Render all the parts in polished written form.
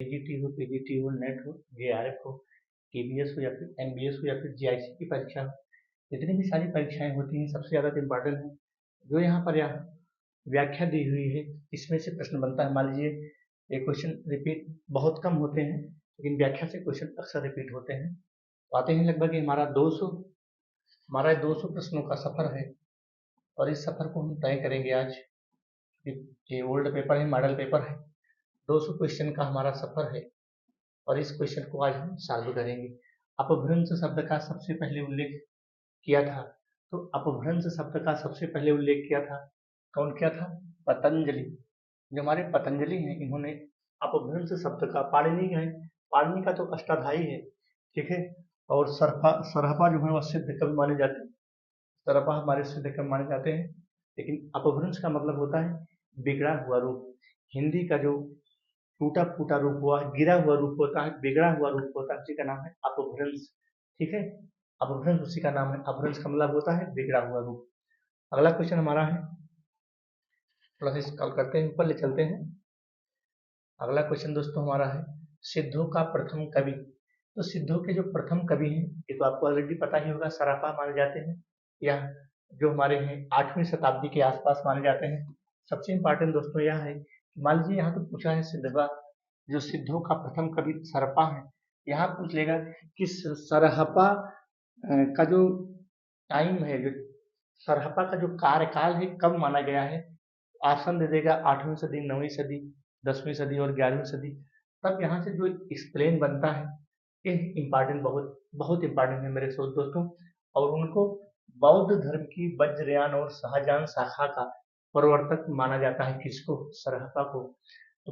TGT हो, PGT हो, net हो, जेआरएफ हो, टीबीएस हो या फिर एमबीएस हो या फिर जीआईसी की परीक्षा हो, जितनी भी सारी परीक्षाएं होती हैं सबसे ज़्यादा तो इम्पोर्टेंट है जो यहाँ पर यहाँ व्याख्या दी हुई है, इसमें से प्रश्न बनता है। मान लीजिए ये क्वेश्चन रिपीट बहुत कम होते हैं लेकिन व्याख्या से क्वेश्चन अक्सर रिपीट होते हैं। तो आते हैं लगभग हमारा 200 प्रश्नों का सफर है और इस सफर को हम तय करेंगे आज। ये ओल्ड पेपर है, मॉडल पेपर है, 200 क्वेश्चन का हमारा सफर है और इस क्वेश्चन को आज हम सॉल्व करेंगे। अपभ्रंश शब्द का सबसे पहले उल्लेख किया था, तो अपभ्रंश शब्द का सबसे पहले उल्लेख किया था, कौन किया था? पतंजलि। जो हमारे पतंजलि हैं इन्होंने अपभ्रंश शब्द का, पाणिनि है, पाणिनि का तो अष्टाध्यायी है, ठीक है, और सरहपा जो है वह सिद्ध कवि माने जाते हैं, सरहपा हमारे सिद्ध कवि माने जाते हैं। लेकिन अपभ्रंश का मतलब होता है बिगड़ा हुआ रूप। हिंदी का जो टूटा फूटा रूप हुआ, गिरा हुआ रूप होता है, बिगड़ा हुआ रूप होता है, उसी का नाम है अपभ्रंश, ठीक है। अपभ्रंश उसी का नाम है, अपभ्रंश का मतलब होता है बिगड़ा हुआ रूप। अगला क्वेश्चन हमारा है, थोड़ा सा कॉल करते हैं, ऊपर ले चलते हैं। अगला क्वेश्चन दोस्तों हमारा है सिद्धों का प्रथम कवि। तो सिद्धों के जो प्रथम कवि हैं ये तो आपको ऑलरेडी पता ही होगा, सराफा माने जाते हैं, या जो हमारे हैं 8वीं शताब्दी के आसपास माने जाते हैं। सबसे इम्पोर्टेंट दोस्तों यह है कि मान लीजिए यहाँ तो पूछा है सिद्धवा, जो सिद्धों का प्रथम कवि सरपा है, यहाँ पूछ लेगा कि सरहपा का जो टाइम है, जो सरहपा का जो कार्यकाल है कब माना गया है, ऑप्शन दे देगा 8वीं सदी, 9वीं सदी, 10वीं सदी और 11वीं सदी। तब यहाँ से जो एक्सप्लेन बनता है ये इम्पॉर्टेंट, बहुत बहुत इम्पॉर्टेंट है मेरे दोस्तों। और उनको बौद्ध धर्म की वज्रयान और शाहजहान शाखा का प्रवर्तक माना जाता है, किसको? सरहपा को। तो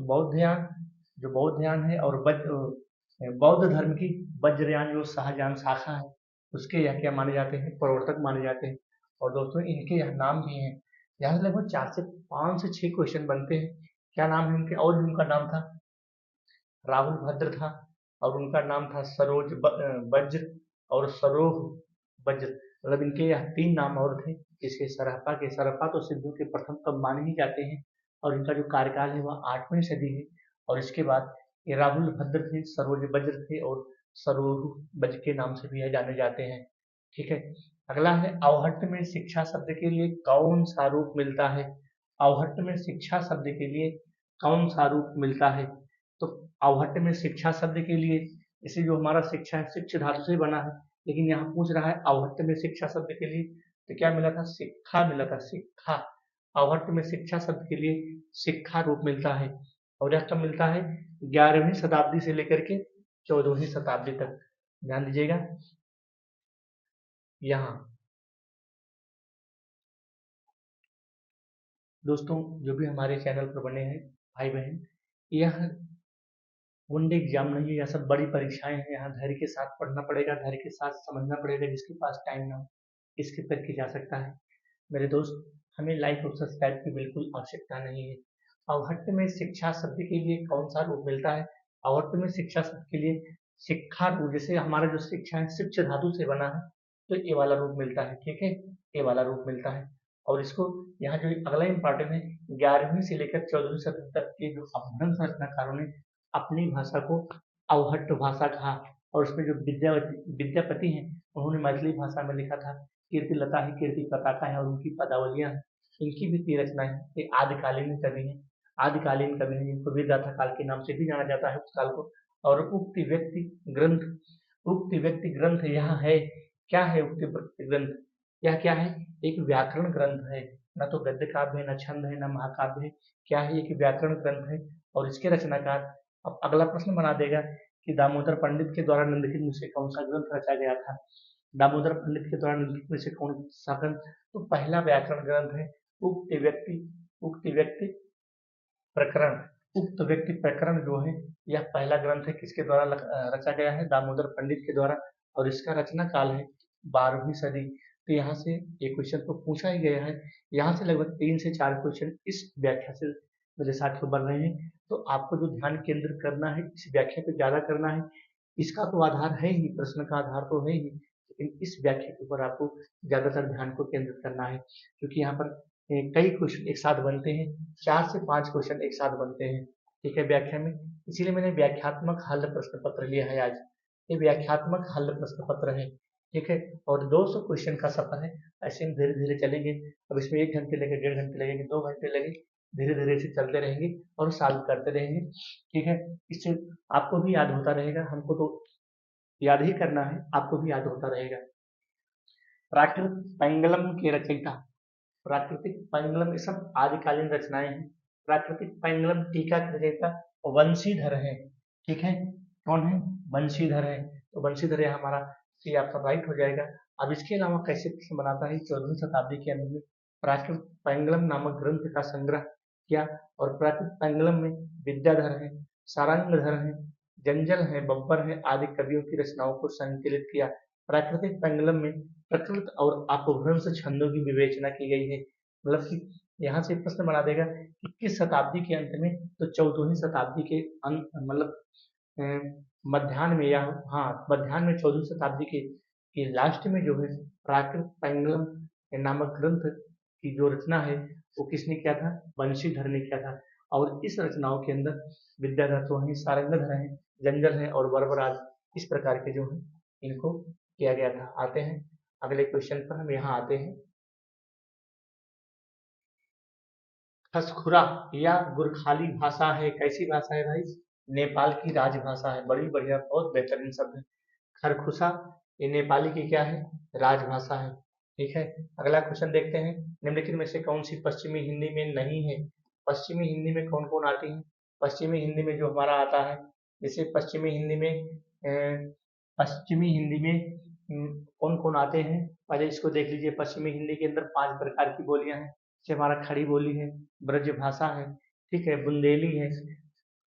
बौद्धयान है और बौद्ध धर्म की वज्रयान जो शाहजहान शाखा है उसके यह क्या माने जाते हैं? प्रवर्तक माने जाते हैं। और दोस्तों इनके यह नाम भी हैं, यहाँ लगभग 4 से 5 से 6 क्वेश्चन बनते हैं। क्या नाम है उनके? और भी उनका नाम था राहुल भद्र था, और उनका नाम था सरोज वज्र और सरोह वज्र, मतलब इनके यह 3 नाम और थे। इसके सरहपा तो सिद्धों के प्रथम कब माने ही जाते हैं और इनका जो कार्यकाल है वह 8वीं सदी है। और इसके बाद ये राहुल भद्र थे, सरोज वज्र थे और सरोह वज्र के नाम से भी यह जाने जाते हैं, ठीक है। अगला है अवहट्ट में शिक्षा शब्द के लिए कौन सा रूप मिलता है? अवहट्ट में शिक्षा शब्द के लिए कौन सा रूप मिलता है? तो अवहट्ट में शिक्षा शब्द के लिए, इसे जो हमारा शिक्षा है शिक्ष धातु से बना है, लेकिन यहाँ पूछ रहा है अवहट्ट में शिक्षा शब्द के लिए, तो क्या मिला था? शिक्षा मिला था, शिक्षा। अवहट्ट में शिक्षा शब्द के लिए शिक्षा रूप मिलता है और यह कब मिलता है? 11वीं शताब्दी से लेकर के 14वीं शताब्दी तक। ध्यान दीजिएगा यहाँ दोस्तों, जो भी हमारे चैनल पर बने हैं भाई बहन, यह वनडे एग्जाम नहीं है, यह सब बड़ी परीक्षाएं हैं। यहाँ धैर्य के साथ पढ़ना पड़ेगा, धैर्य के साथ समझना पड़ेगा, जिसके पास टाइम ना हो इसके पर की जा सकता है। मेरे दोस्त, हमें लाइक और सब्सक्राइब की बिल्कुल आवश्यकता नहीं है। अवहट्ट में शिक्षा शब्द के लिए कौन सा रूप मिलता है? अवहट्ट में शिक्षा शब्द के लिए शिक्षा रूप, जैसे हमारा जो शिक्षा है शिक्ष धातु से बना है, तो ये वाला रूप मिलता है, ठीक है, ये वाला रूप मिलता है। और इसको यहाँ जो अगला इम्पोर्टेंट है, 11वीं से लेकर 14वीं सदी तक के जो अपभ्रंश रचनाकारों ने अपनी भाषा को अवहट्ट भाषा कहा, और उसमें जो विद्यापति हैं उन्होंने मैथिली भाषा में लिखा था। कीर्तिलता है, कीर्ति पताका है और उनकी पदावलियां हैं, इनकी भी 3 रचनाएं हैं। ये आदिकालीन कवि हैं, आदिकालीन कवि हैं, जिनको वेदाथा काल के नाम से भी जाना जाता है उस काल को। और उक्त व्यक्ति ग्रंथ यहाँ है, क्या है उक्त व्यक्ति ग्रंथ? यह क्या है? एक व्याकरण ग्रंथ है, न तो गद्य काव्य है, न छंद है, न महाकाव्य है, क्या है? एक व्याकरण ग्रंथ है। और इसके रचनाकार, अब अगला प्रश्न बना देगा कि दामोदर पंडित के द्वारा निम्नलिखित में से कौन सा ग्रंथ रचा गया था? दामोदर पंडित के द्वारा निम्नलिखित में से कौन सा ग्रंथ? तो पहला व्याकरण ग्रंथ है उक्त व्यक्ति प्रकरण। उक्त व्यक्ति प्रकरण जो है यह पहला ग्रंथ है, किसके द्वारा रचा गया है? दामोदर पंडित के द्वारा, और इसका रचना काल है 12वीं सदी। तो यहाँ से एक क्वेश्चन तो पूछा ही गया है, यहाँ से लगभग 3 से 4 क्वेश्चन इस व्याख्या से मेरे साथियों बन रहे हैं। तो आपको जो ध्यान केंद्रित करना है इस व्याख्या पे ज्यादा करना है, इसका तो आधार है ही, प्रश्न का आधार तो है ही, लेकिन इस व्याख्या के ऊपर आपको ज्यादातर ध्यान को केंद्रित करना है, क्योंकि यहाँ पर कई क्वेश्चन एक साथ बनते हैं, 4 से 5 क्वेश्चन एक साथ बनते हैं। ठीक है, व्याख्या में, इसीलिए मैंने व्याख्यात्मक हल प्रश्न पत्र लिया है आज। ये व्याख्यात्मक हल प्रश्न पत्र है, ठीक है, और 200 क्वेश्चन का सफर है। ऐसे हम धीरे धीरे चलेंगे। अब इसमें 1 घंटे लगे, 1.5 घंटे लगेंगे, 2 घंटे लगे, धीरे धीरे से चलते रहेंगे और सॉल्व करते रहेंगे, ठीक है। इससे आपको भी याद होता रहेगा, हमको तो याद ही करना है, आपको भी याद होता रहेगा। प्राकृत पैंगलम के रचयिता, प्राकृतिक पैंगलम, ये सब आदिकालीन रचनाएं हैं। प्राकृतिक पैंगलम टीका के रचयिता वंशीधर है, ठीक है। कौन है? वंशीधर है। तो वंशीधर है हमारा सी आपका राइट हो जाएगा। अब इसके अलावा कैसे प्रश्न बनाता है? 14वीं शताब्दी के अंत में प्राकृत पैंगलम नामक ग्रंथ का संग्रह किया, और प्राकृत पैंगलम में विद्याधर है, सारंगधर है, जंजल है, बब्बर है आदि कवियों की रचनाओं को संकलित किया। प्राकृतिक पैंगलम में प्रकृत और अपभ्रंश छंदों की विवेचना की गई है। मतलब कि यहाँ से प्रश्न बना देगा कि किस शताब्दी के अंत में, तो 14वीं शताब्दी के अंत, मतलब मध्यान्ह में, या हाँ मध्यान्ह में 14वीं शताब्दी के लास्ट में जो है प्राकृत पैंगलम नामक ग्रंथ की जो रचना है वो किसने किया था? वंशीधर ने किया था। और इस रचनाओं के अंदर विद्याधर तो है, सारंगधर है, जंजल है और बर्बराज, इस प्रकार के जो है इनको किया गया था। आते हैं अगले क्वेश्चन पर, हम यहाँ आते हैं। खसखुरा या गुरखाली भाषा है, कैसी भाषा है भाई? नेपाल की राजभाषा है। बड़ी बढ़िया, बहुत बेहतरीन शब्द है। खरखुसा ये नेपाली की क्या है? राजभाषा है, ठीक है। अगला क्वेश्चन देखते हैं। निम्नलिखित में से कौन सी पश्चिमी हिंदी में नहीं है? पश्चिमी हिंदी में कौन कौन आती है? पश्चिमी हिंदी में जो हमारा आता है, जैसे पश्चिमी हिंदी में पश्चिमी हिंदी में कौन कौन आते हैं? पहले इसको देख लीजिए। पश्चिमी हिंदी के अंदर 5 प्रकार की बोलियां हैं। जैसे हमारा खड़ी बोली है, ब्रज भाषा है, ठीक है, बुंदेली है,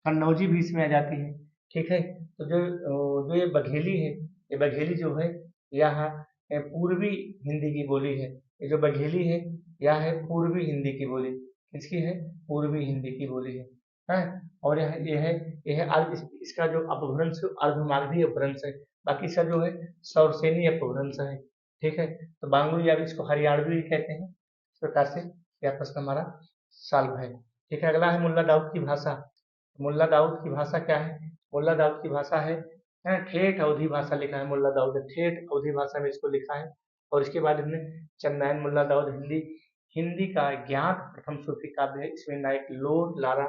कन्नौजी भी इसमें आ जाती है, ठीक है। तो जो ये बघेली है, ये बघेली जो है यह पूर्वी हिंदी की बोली है। ये जो बघेली है यह है पूर्वी हिंदी की बोली। किसकी है? पूर्वी हिंदी की बोली है, हैं? और इसका जो अपभ्रंश अर्धमागधी अपभ्रंश है। बाकी इसका जो है सौरसेनी अपभ्रंश है, ठीक है। तो बांग्लू या इसको हरियाणवी भी कहते हैं। इस प्रकार से यह प्रश्न हमारा सॉल्व है, ठीक है। अगला है मुल्ला दाऊद की भाषा। मुल्ला दाऊद की भाषा क्या है? मुल्ला दाऊद की भाषा है, ठेठ अवधी भाषा लिखा है मुल्ला दाऊद ने, ठेठ अवधी भाषा में इसको लिखा है। और इसके बाद हमने चंदैन मुल्ला दाऊद हिंदी हिंदी का ज्ञात प्रथम सूफी काव्य है। इसमें नायक लोर, लारा,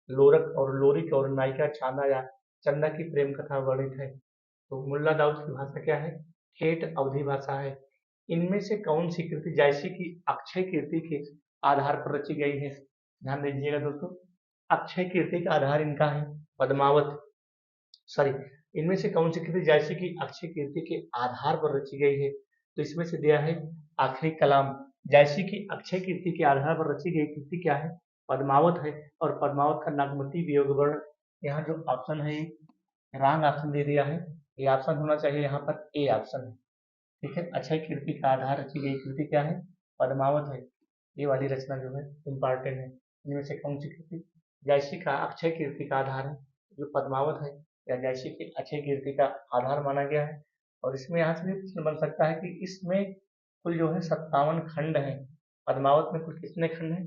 लोरक और लोरिक और नायिका छांदा या चंदा की प्रेम कथा वर्णित है। तो मुल्ला दाऊद की भाषा क्या है? ठेठ अवधी भाषा है। इनमें से कौन सी कृति जैसी की अक्षय कीर्ति के आधार पर रची गई है? ध्यान दीजिएगा दोस्तों, अक्षय कीर्ति का आधार इनका है पद्मावत, सॉरी, इनमें से कौन सी कृति जैसी की अक्षय कीर्ति के आधार पर रची गई है? तो इसमें से दिया है आखिरी कलाम। जैसी की अक्षय कीर्ति के आधार पर रची गई कृति क्या है? पद्मावत है। और पद्मावत का नागमती वियोग वर्ण, यहाँ जो ऑप्शन है रॉन्ग ऑप्शन दे दिया है। ये ऑप्शन होना चाहिए यहाँ पर ए ऑप्शन है, ठीक है। अक्षय कीर्ति का आधार रची गई कृति क्या है? पद्मावत है। ये वाली रचना जो है इम्पॉर्टेंट है। इनमें से कौन सी कृति जैसी का अक्षय कीर्ति का आधार है? जो पद्मावत है या जैसी की अक्षय कीर्ति का आधार माना गया है। और इसमें यहाँ से भी प्रश्न बन सकता है कि इसमें कुल जो है 57 खंड है। पद्मावत में कुल कितने खंड है?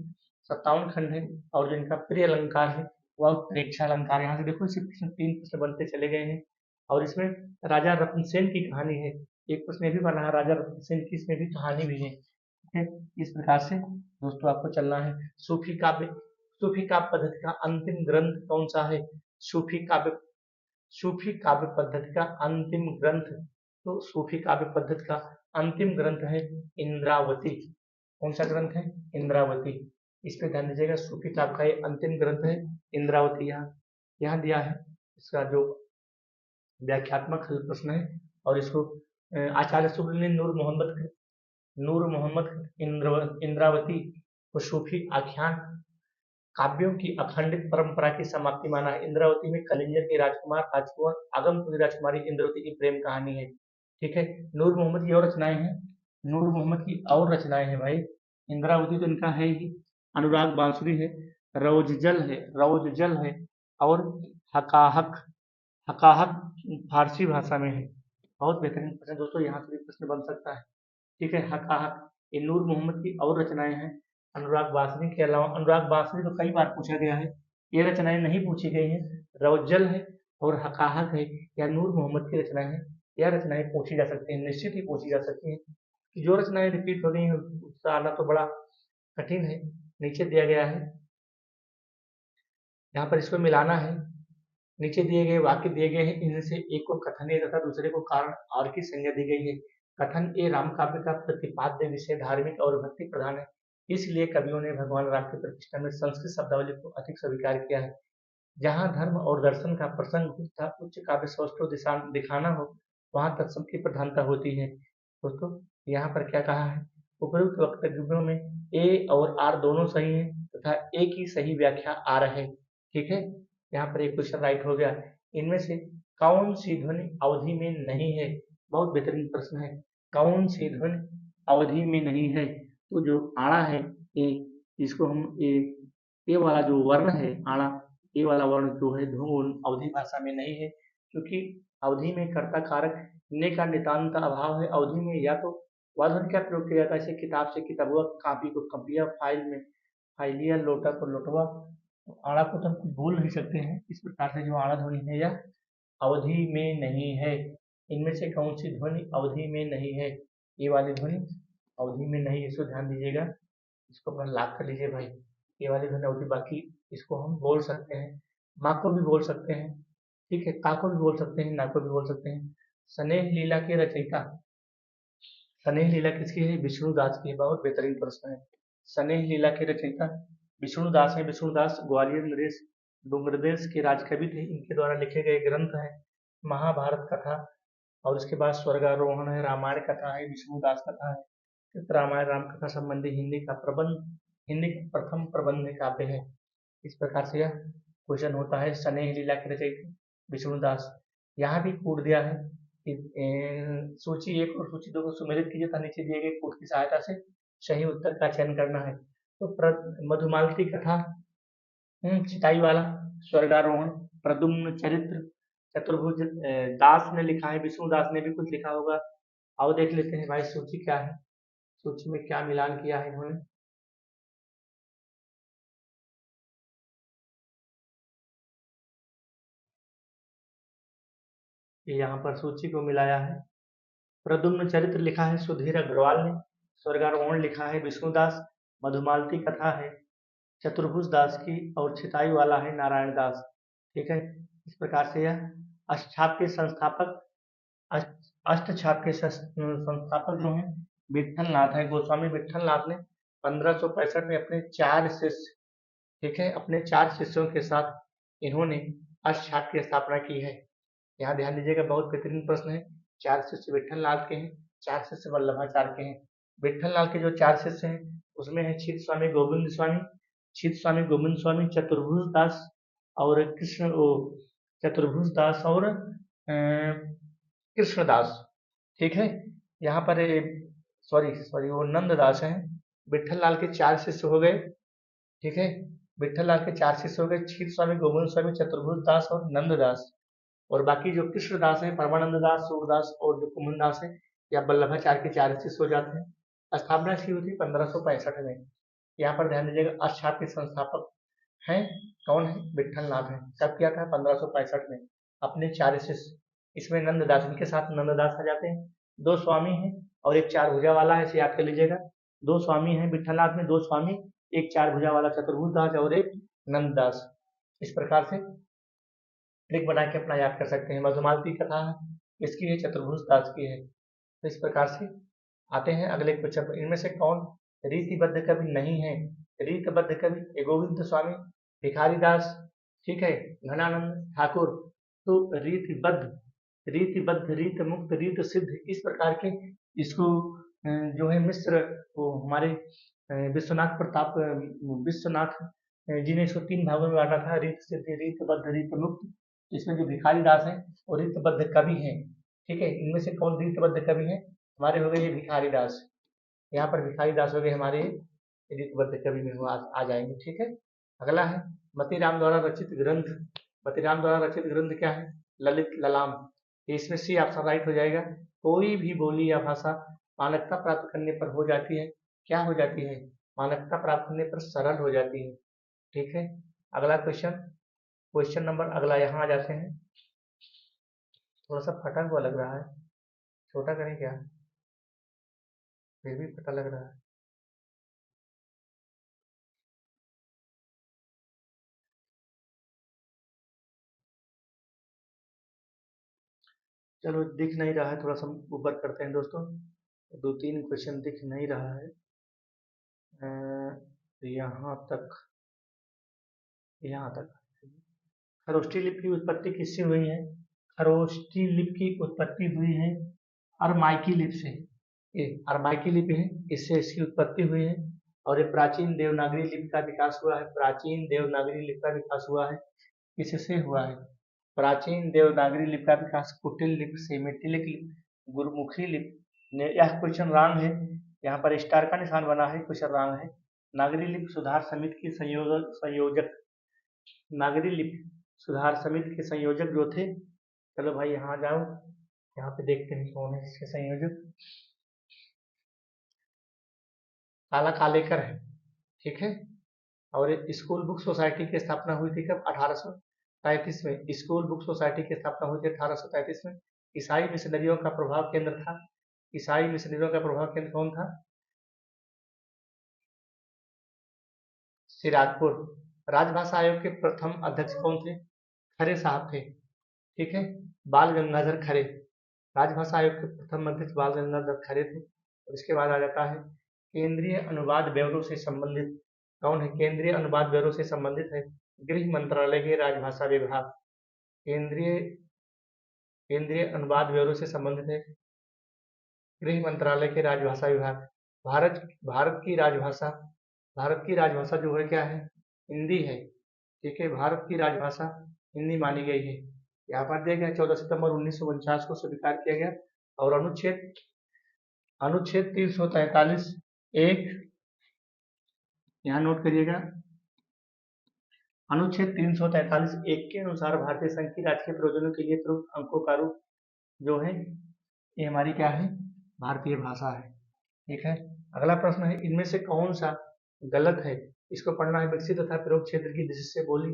57 खंड है। और जो इनका प्रिय अलंकार है वह प्रेक्षा अलंकार। यहाँ से देखो इसी प्रश्न 3 प्रश्न बनते चले गए हैं। और इसमें राजा रत्नसेन की कहानी है। एक प्रश्न ये भी बना है राजा रत्नसेन की, इसमें भी कहानी भी है, ठीक है। इस प्रकार से दोस्तों आपको चलना है। सूफी काव्य, सूफी काव्य पद्धति का अंतिम ग्रंथ कौन सा है? सूफी काव्य, सूफी काव्य पद्धति का अंतिम ग्रंथ, तो सूफी काव्य पद्धति का अंतिम ग्रंथ है इंद्रावती। कौन सा ग्रंथ है? इंद्रावती। इस पे ध्यान दीजिएगा, सूफी काव्य का ये अंतिम ग्रंथ है इंद्रावती। यहाँ दिया है इसका जो व्याख्यात्मक हल प्रश्न है। और इसको आचार्य शुक्ल ने नूर मोहम्मद इंद्रावती को सूफी आख्यान काव्यों की अखंडित परंपरा की समाप्ति माना है। इंद्रावती में कलिंगर के राजकुमार आगमपुरी राजकुमारी इंद्रावती की प्रेम कहानी है, ठीक है। नूर मोहम्मद की और रचनाएं हैं, नूर मोहम्मद की और रचनाएं हैं भाई। इंद्रावती तो इनका है ही, अनुराग बांसुरी है, रौजजल है और हकाहक, हकाहक फारसी भाषा में है। बहुत बेहतरीन प्रश्न दोस्तों, यहाँ से भी प्रश्न बन सकता है, ठीक है। हकाहक ये नूर मोहम्मद की और रचनाएं हैं। अनुराग बांसुरी के अलावा, अनुराग बांसुरी तो कई बार पूछा गया है, ये रचनाएं नहीं पूछी गई हैं। रौजल है और हकाहक है या नूर मोहम्मद की रचनाएं हैं, यह रचनाएं पूछी जा सकती हैं, निश्चित ही पूछी जा सकती हैं। कि जो रचनाएं रिपीट हो रही हैं उसका आना तो बड़ा कठिन है। नीचे दिया गया है, यहाँ पर इसको मिलाना है। नीचे दिए गए वाक्य दिए गए हैं, इनमें से एक को कथनीय तथा दूसरे को कारण और की संज्ञा दी गई है। कथन ए राम काव्य का प्रतिपाद्य विषय धार्मिक और भक्ति प्रधान है, इसलिए कवियों ने भगवान राम की प्रतिष्ठा में संस्कृत शब्दावली को अधिक स्वीकार किया है। जहाँ धर्म और दर्शन का प्रसंग हो तथा उच्च काव्य सौष्ठव दिखाना हो, वहाँ तत्सम की प्रधानता होती है। दोस्तों यहाँ पर क्या कहा है, उपयुक्त वक्तव्यों में ए और आर दोनों सही है तथा ए की सही व्याख्या आर है। ठीक है, यहाँ पर एक क्वेश्चन राइट हो गया। इनमें से कौन सी ध्वनि अवधि में नहीं है? बहुत बेहतरीन प्रश्न है। कौन सी ध्वनि अवधि में नहीं है? तो जो आड़ा है ए, इसको हम ए वाला जो वर्ण है आड़ा, ये वाला वर्ण जो है ध्रुव अवधि भाषा में नहीं है, क्योंकि अवधि में कर्ता कारक ने का नितांत अभाव है। अवधि में या तो वाधन का प्रयोग किया जाता है, जैसे किताब से किताबुआ, कापी को कपिया, फाइल में फाइलिया, लोटा को लोटवा। आड़ा को तो हम कुछ बोल नहीं सकते हैं। इस प्रकार से जो आड़ा ध्वनि है यह अवधि में नहीं है। इनमें से कौन सी ध्वनि अवधि में नहीं है? ये वाली ध्वनि अवधि में नहीं है, इसको ध्यान दीजिएगा। इसको अपना लाभ कर लीजिए भाई। ये वाली ध्वनि अवधि, बाकी इसको हम बोल सकते हैं, माँ को भी बोल सकते हैं, ठीक है, का को भी बोल सकते हैं, ना को भी बोल सकते हैं। स्नेह लीला के रचयिता, स्नेह लीला किसकी है? विष्णुदास की। बहुत बेहतरीन प्रश्न है। स्नेह लीला के रचयिता विष्णुदास है। विष्णुदास ग्वालियर नरेश डूंगरदेश के राजकवि थे। इनके द्वारा लिखे गए ग्रंथ है महाभारत कथा, और उसके बाद स्वर्गारोहण है, रामायण कथा है, विष्णुदास कथा है, रामायण राम कथा संबंधी हिंदी का प्रथम प्रबंध काव्य है। इस प्रकार से यह क्वेश्चन होता है। स्नेह लीला के रचयिता विष्णुदास। यहाँ भी कूट दिया है कि सूची 1 और सूची 2 को सुमेलित कीजिए तथा नीचे दिए गए कूट की सहायता से सही उत्तर का चयन करना है। तो मधुमालती कथा, चिताई वाला, स्वर्गारोहण, प्रद्युम्न चरित्र, चतुर्भुज दास ने लिखा है, विष्णुदास ने भी कुछ लिखा होगा। आओ देख लेते हैं भाई सूची क्या है, सूची में क्या मिलान किया है इन्होंने। ये यहाँ पर सूची को मिलाया है। प्रद्युम्न चरित्र लिखा है सुधीर अग्रवाल ने, स्वर्गारोहण लिखा है विष्णुदास, मधुमालती कथा है चतुर्भुज दास की, और छिताई वाला है नारायण दास। ठीक है, इस प्रकार से यह अष्टछाप के संस्थापक अष्टछाप के संस्थापक जो हैं विट्ठल नाथ है। गोस्वामी विट्ठल नाथ ने 1565 में अपने 4 शिष्य, ठीक है, अपने 4 शिष्यों के साथ इन्होंने अष्टछाप की स्थापना की है। यहाँ ध्यान दीजिएगा, बहुत बेहतरीन प्रश्न है। 4 शिष्य विट्ठल लाल के हैं, 4 शिष्य वल्लभाचार्य के हैं। विट्ठल लाल के जो 4 शिष्य हैं उसमें है छित स्वामी गोविंद स्वामी, चतुर्भुज दास और चतुर्भुज दास और कृष्णदास। ठीक है, यहाँ पर सॉरी वो नंददास हैं। विट्ठल लाल के 4 शिष्य हो गए। ठीक है, विट्ठल लाल के 4 शिष्य हो गए, छित स्वामी गोविंद स्वामी, चतुर्भुज दास और नंददास। और बाकी जो कृष्णदास है, परमानंद दास, सूरदास और जो कुमन दास है, या वल्लभाचार्य के 4 शिष्य हो जाते हैं। स्थापना की हुई थी 1565 में। यहाँ पर ध्यान दीजिएगा, अष्टछाप के संस्थापक हैं कौन है? विट्ठल नाथ है। कब किया था? 1565 में। अपने 4 शिष्य, इसमें नंददास, इनके साथ नंददास आ जाते हैं। 2 स्वामी हैं और एक 4 भुजा वाला है, इसे याद कर लीजिएगा। 2 स्वामी हैं विट्ठल नाथ में, 2 स्वामी, एक 4 भुजा वाला चतुर्भुज दास और एक नंददास। इस प्रकार से ट्रिक बना के अपना याद कर सकते हैं। मधुमालती कथा इसकी है, चतुर्भुज दास की है। तो इस प्रकार से आते हैं अगले क्वेश्चन पर। इनमें से कौन रीतिबद्ध कवि नहीं है? रीतबद्ध कवि गोविंद स्वामी, भिखारी दास, ठीक है, घनानंद ठाकुर। तो रीतिबद्ध, रीत मुक्त, रीत सिद्ध, इस प्रकार के इसको जो है मिश्र, वो हमारे विश्वनाथ जी ने इसको 3 भागों में बांटा था, रीत सिद्ध, रीतबद्ध, रीत मुक्त। इसमें जो भिखारी दास है वो रीतबद्ध कवि हैं। ठीक है, इनमें से कौन रीतबद्ध कवि है? हमारे हो गए ये भिखारी दास। यहाँ पर भिखारी दास हो गए हमारे रीतबद्ध कवि में आ जाएंगे। ठीक है, अगला है मतीराम द्वारा रचित ग्रंथ। मतीराम द्वारा रचित ग्रंथ क्या है? ललित ललाम। इसमें सी ऑप्शन राइट हो जाएगा। कोई भी बोली या भाषा मानकता प्राप्त करने पर हो जाती है, क्या हो जाती है? मानकता प्राप्त करने पर सरल हो जाती है। ठीक है, अगला क्वेश्चन नंबर अगला यहाँ आ जाते हैं। थोड़ा सा फटा हुआ लग रहा है, छोटा करें क्या, फिर भी फटा लग रहा है। चलो दिख नहीं रहा है, थोड़ा सा ऊपर करते हैं दोस्तों। 2-3 क्वेश्चन दिख नहीं रहा है। यहाँ तक, यहाँ तक। खरोष्ठी लिपि की उत्पत्ति किससे हुई है? खरोष्ठी लिपि की उत्पत्ति हुई है अरमाइकी लिपि से। ये अरमाइकी लिपि है, इससे इसकी उत्पत्ति हुई है। और ये प्राचीन देवनागरी लिपि का विकास हुआ है। प्राचीन देवनागरी लिपि का विकास हुआ है, किससे हुआ है? प्राचीन देवनागरी लिपि का विकास कुटिल लिपि से, मिट्टिलिक लिपि, गुरुमुखी लिपि। यह क्वेश्चन रॉन्ग है, यहाँ पर स्टार का निशान बना है, क्वेश्चन रॉन्ग है। नागरी लिपि सुधार समिति की संयोजक नागरी लिपि सुधार समिति के संयोजक जो थे, चलो भाई यहाँ जाओ, यहाँ पे देखते हैं कौन है इसके संयोजक। काला कालेकर है, ठीक है। और स्कूल बुक सोसाइटी की स्थापना हुई थी कब? 1833 में। स्कूल बुक सोसाइटी की स्थापना हुई थी 1833 में। ईसाई मिशनरियों का प्रभाव केंद्र था, ईसाई मिशनरियों का प्रभाव केंद्र कौन था? सिराजपुर। राजभाषा आयोग के प्रथम अध्यक्ष कौन थे? खरे साहब थे, ठीक है, बाल गंगाधर खरे। राजभाषा आयोग के प्रथम अध्यक्ष बाल गंगाधर खरे थे। और इसके बाद आ जाता है केंद्रीय अनुवाद ब्यूरो से संबंधित कौन है? केंद्रीय अनुवाद ब्यूरो से संबंधित है गृह मंत्रालय के राजभाषा विभाग। केंद्रीय केंद्रीय अनुवाद ब्यूरो से संबंधित है गृह मंत्रालय के राजभाषा विभाग। भारत की राजभाषा जो है क्या है? हिंदी है, ठीक है। भारत की राजभाषा हिंदी मानी गई है। यहाँ पर दिया गया 14 सितंबर 1949 को स्वीकार किया गया। और अनुच्छेद 343 एक, यहाँ नोट करिएगा, अनुच्छेद 343 एक के अनुसार भारतीय संघ की राजकीय प्रयोजनों के लिए प्रयुक्त अंकों का रूप जो है ये हमारी क्या है? भारतीय भाषा है, ठीक है। अगला प्रश्न है इनमें से कौन सा गलत है? इसको पढ़ना है। विकसित तथा प्रयोग क्षेत्र की दृष्टि से बोली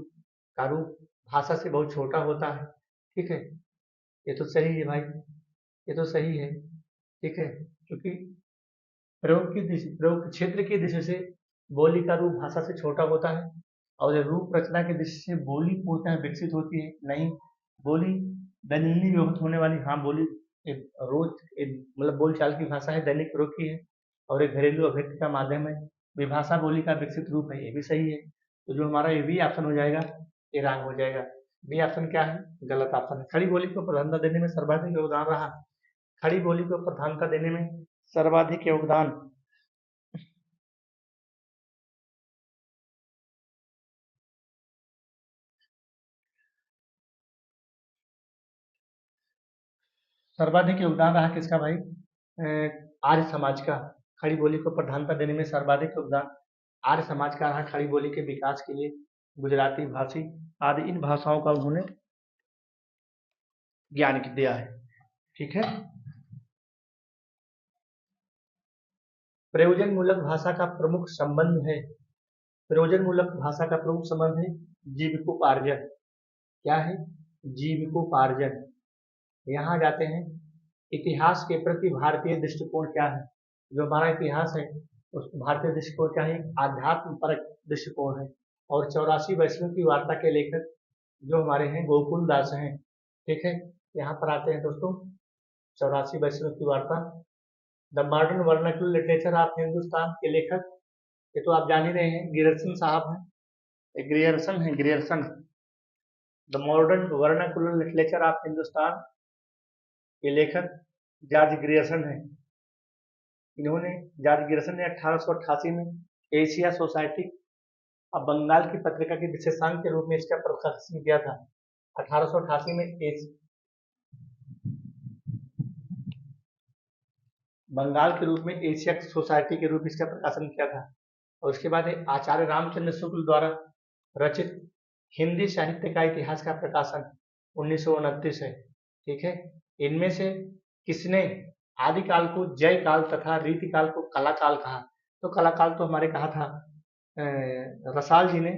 का रूप भाषा से बहुत छोटा होता है, ठीक है। ये तो सही है भाई, ये तो सही है, ठीक है। क्योंकि प्रयोग क्षेत्र की दृष्टि से बोली का रूप भाषा से छोटा होता है। और रूप रचना की दृष्टि से बोली पूर्णतः है विकसित होती है नहीं। बोली दैनिक व्यवहार होने वाली, हाँ बोली मतलब बोलचाल की भाषा है, दैनिक प्रयोग की है और एक घरेलू अभिव्यक्ति का माध्यम है। विभाषा बोली का विकसित रूप है, ये भी सही है। तो जो हमारा ये बी ऑप्शन हो जाएगा ये रॉन्ग हो जाएगा। बी ऑप्शन क्या है? गलत ऑप्शन है। खड़ी बोली को प्रधानता देने में सर्वाधिक योगदान रहा, खड़ी बोली को प्रधानता देने में सर्वाधिक योगदान रहा किसका भाई? आर्य समाज का। खड़ी बोली को प्रधानता देने में सर्वाधिक योगदान आर्य समाज का रहा। खड़ी बोली के विकास के लिए गुजराती, भाषी आदि इन भाषाओं का उन्होंने ज्ञान दिया है, ठीक है। प्रयोजन मूलक भाषा का प्रमुख संबंध है, प्रयोजन मूलक भाषा का प्रमुख संबंध है जीविकोपार्जन। क्या है? जीविकोपार्जन। यहाँ जाते हैं इतिहास के प्रति भारतीय दृष्टिकोण क्या है? जो हमारा इतिहास है उस भारतीय दृष्टिकोण क्या है? आध्यात्म परक दृष्टिकोण है। और 84 वैष्णव की वार्ता के लेखक जो हमारे हैं गोकुल दास हैं, ठीक है। यहाँ पर आते हैं दोस्तों 84 वैष्णव की वार्ता। The modern vernacular literature of Hindustan के लेखक ये तो आप जान ही रहे हैं, ग्रियर्सन साहब हैं, Grierson. The modern vernacular literature of Hindustan के लेखक जॉर्ज ग्रियर्सन है। इन्होंने जॉर्ज ग्रियर्सन ने 1888 में एशिया सोसाइटी अब बंगाल की पत्रिका के विशेषांक के रूप में इसका प्रकाशन किया था। 1888 में बंगाल के रूप में एशिया सोसाइटी के रूप में इसका प्रकाशन किया था। और उसके बाद आचार्य रामचंद्र शुक्ल द्वारा रचित हिंदी साहित्य का इतिहास का प्रकाशन 1929 है, ठीक है। इनमें से किसने आदिकाल को जय काल तथा रीतिकाल को कला काल कहा? तो कला काल तो हमारे कहा था रसाल जी ने,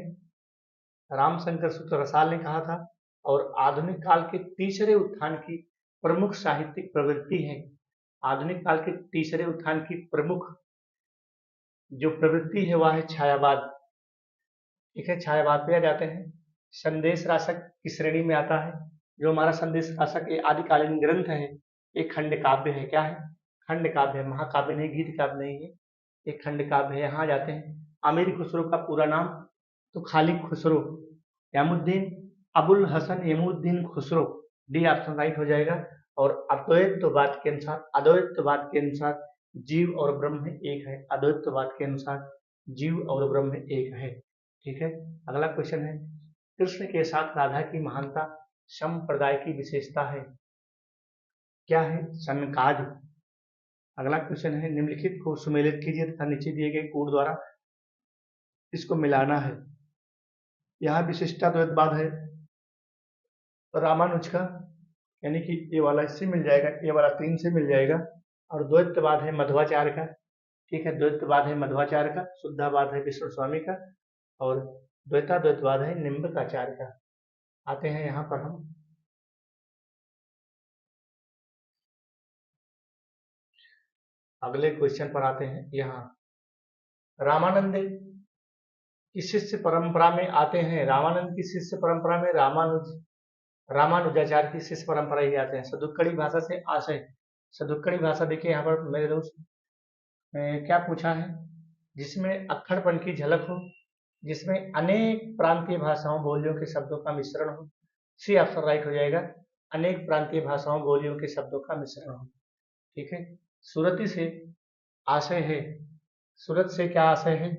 रामशंकर सूत्र रसाल ने कहा था। और आधुनिक काल के तीसरे उत्थान की प्रमुख साहित्यिक प्रवृत्ति है, आधुनिक काल के तीसरे उत्थान की प्रमुख जो प्रवृत्ति है वह है छायावाद। ठीक है, छायावाद पे आ जाते हैं। संदेश राशक की श्रेणी में आता है। जो हमारा संदेश राशक ये आदिकालीन ग्रंथ है, एक खंड काव्य है। क्या है? खंड काव्य है, महाकाव्य नहीं, गीत काव्य नहीं है, एक खंड काव्य है। यहाँ जाते हैं। अमीर खुसरो का पूरा नाम तो Khalid Khusro, Yamuddin Abul Hasan Yamuddin Khusro, D option right हो जाएगा। और अद्वैतवाद के अनुसार, अद्वैतवाद के अनुसार जीव और ब्रह्म एक है, अद्वैतवाद के अनुसार जीव और ब्रह्म एक है। ठीक है, अगला क्वेश्चन है, कृष्ण के साथ राधा की महानता संप्रदाय की विशेषता है। क्या है? सनकाद। अगला क्वेश्चन है, निम्नलिखित को सुमेलित कीजिए तथा नीचे दिए गए कोड द्वारा इसको मिलाना है। यहाँ विशिष्टाद्वैतवाद है रामानुज का, यानी कि ये वाला इससे मिल जाएगा, ये वाला 3 से मिल जाएगा। और द्वैतवाद है मध्वाचार्य का। ठीक है, द्वैतवाद है मध्वाचार्य का, शुद्धावाद है विष्णु स्वामी का, और द्वैताद्वैतवाद है निम्बकाचार्य का। आते हैं यहाँ पर हम अगले क्वेश्चन पर आते हैं। यहाँ रामानंद की शिष्य परंपरा में आते हैं, रामानंद की शिष्य परंपरा में रामानुजाचार्य की शिष्य परंपरा ही आते हैं। सदुक्कड़ी भाषा से आशय, सदुक्कड़ी भाषा देखिए यहाँ पर मेरे दोस्त क्या पूछा है, जिसमें अक्खड़पन की झलक हो, जिसमें अनेक प्रांतीय भाषाओं बोलियों के शब्दों का मिश्रण हो। सी ऑप्शन राइट हो जाएगा, अनेक प्रांतीय भाषाओं बोलियों के शब्दों का मिश्रण हो। ठीक है, सूरती से आशय है, सूरत से क्या आशय है?